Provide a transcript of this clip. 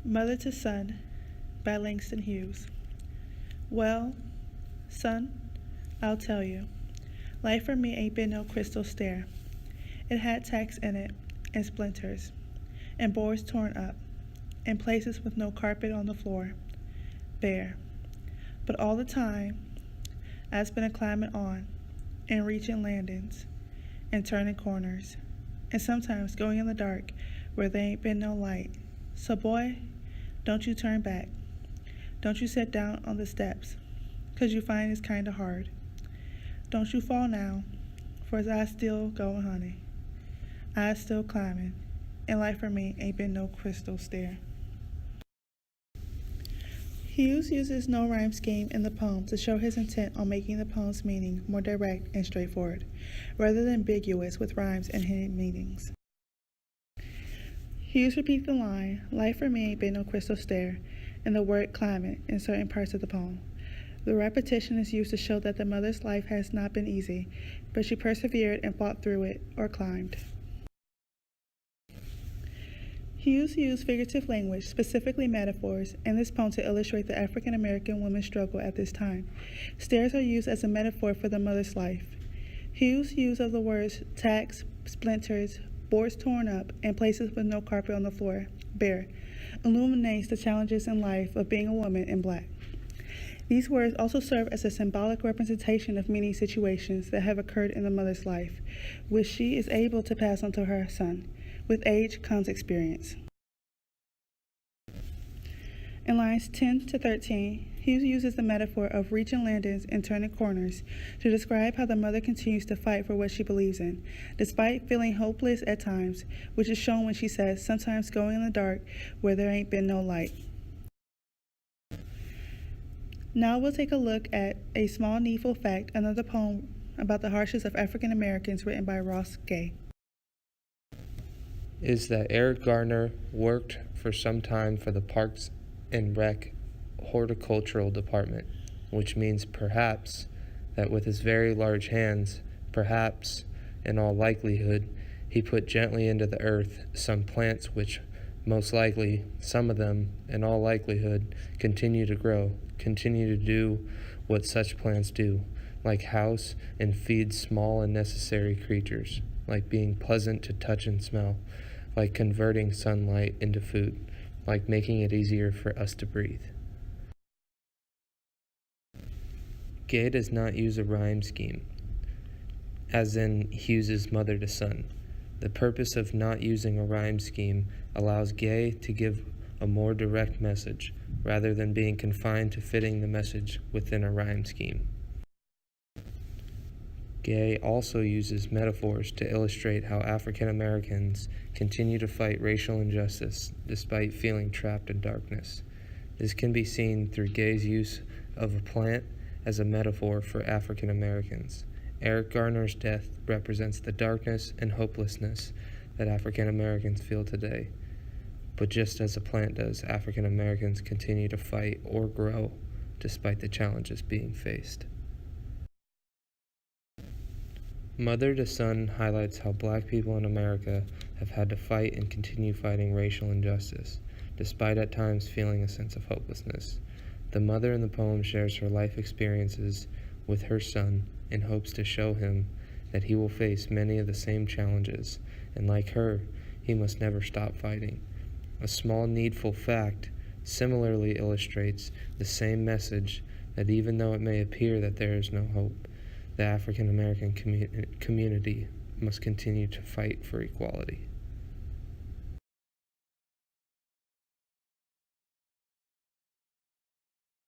Mother to Son by Langston Hughes. Well, son, I'll tell you. Life for me ain't been no crystal stair. It had tacks in it, and splinters, and boards torn up, and places with no carpet on the floor, bare. But all the time, I've been a climbing on, and reaching landings, and turning corners, and sometimes going in the dark where there ain't been no light. So boy, don't you turn back. Don't you sit down on the steps, 'cause you find it's kinda hard. Don't you fall now, for as I still going, honey. I still climbing, and life for me ain't been no crystal stair. Hughes uses no rhyme scheme in the poem to show his intent on making the poem's meaning more direct and straightforward, rather than ambiguous with rhymes and hidden meanings. Hughes repeats the line, life for me ain't been no crystal stair, and the word climate in certain parts of the poem. The repetition is used to show that the mother's life has not been easy, but she persevered and fought through it, or climbed. Hughes used figurative language, specifically metaphors, in this poem to illustrate the African American women's struggle at this time. Stairs are used as a metaphor for the mother's life. Hughes' use of the words tacks, splinters, boards torn up, and places with no carpet on the floor, bare, illuminates the challenges in life of being a woman in black. These words also serve as a symbolic representation of many situations that have occurred in the mother's life, which she is able to pass on to her son. With age comes experience. In lines 10 to 13, Hughes uses the metaphor of reaching landings and turning corners to describe how the mother continues to fight for what she believes in, despite feeling hopeless at times, which is shown when she says, sometimes going in the dark where there ain't been no light. Now we'll take a look at A Small Needful Fact, another poem about the hardships of African Americans written by Ross Gay. Is that Eric Garner worked for some time for the Parks and Rec Horticultural Department, which means perhaps that with his very large hands, perhaps, in all likelihood, he put gently into the earth some plants which most likely, some of them, in all likelihood, continue to grow, continue to do what such plants do, like house and feed small and necessary creatures, like being pleasant to touch and smell, like converting sunlight into food, like making it easier for us to breathe. Gay does not use a rhyme scheme, as in Hughes's Mother to Son. The purpose of not using a rhyme scheme allows Gay to give a more direct message, rather than being confined to fitting the message within a rhyme scheme. Gay also uses metaphors to illustrate how African Americans continue to fight racial injustice despite feeling trapped in darkness. This can be seen through Gay's use of a plant as a metaphor for African Americans. Eric Garner's death represents the darkness and hopelessness that African Americans feel today. But just as a plant does, African Americans continue to fight or grow despite the challenges being faced. Mother to Son highlights how black people in America have had to fight and continue fighting racial injustice, despite at times feeling a sense of hopelessness. The mother in the poem shares her life experiences with her son in hopes to show him that he will face many of the same challenges, and like her, he must never stop fighting. A small needful fact similarly illustrates the same message, that even though it may appear that there is no hope, the African American community must continue to fight for equality.